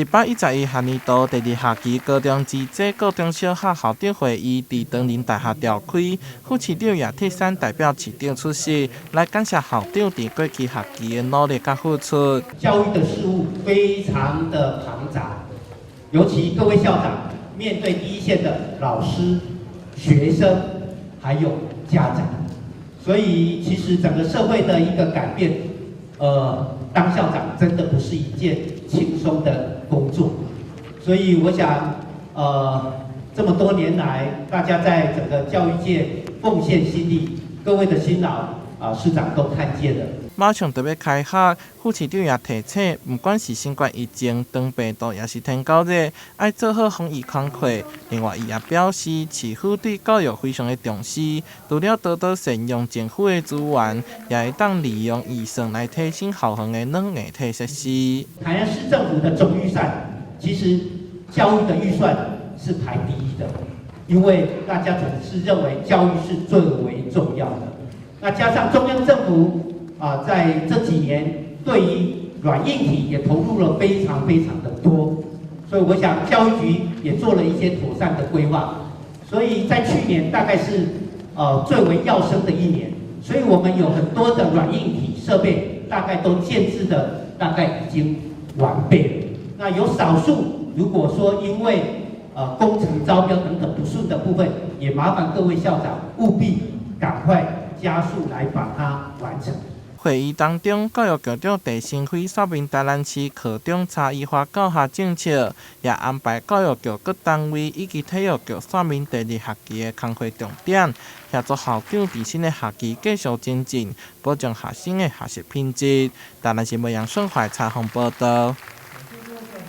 111学年度第2学期高中职这高中小学校长会议伫长宁大学召开，副市长也替产代表市长出席，来感谢校长伫过去学期的努力甲付出。教育的事务非常的庞杂，尤其各位校长面对第一线的老师、学生还有家长，所以其实整个社会的一个改变，当校长真的不是一件轻松的工作，所以我想，这么多年来，大家在整个教育界奉献心力，各位的辛劳市长都看见了。马上就要开学，副市长也提醒，不管是新冠疫情、长病毒，也是天高热，要做好防疫工作。另外，伊也表示，市府对教育非常的重视，除了多多善用政府的资源，也会当利用预算来提升校园的软硬体设施。台南市政府的总预算，其实教育的预算是排第一的，因为大家总是认为教育是最为重要的。那加上中央政府在这几年对于软硬体也投入了非常的多，所以我想教育局也做了一些妥善的规划，所以在去年大概是最为要升的一年，所以我们有很多的软硬体设备大概都建制的大概已经完备了。那有少数如果说因为工程招标等等不顺的部分，也麻烦各位校长务必赶快加速来把它完成。会议当中，教育局长陈新辉说明台南市课中差异化教学政策，也安排教育局各单位以及体育局说明第2学期的工作重点，协助校长伫新的学期继续精进，保障学生的学习品质。台南新闻杨顺怀采访报道。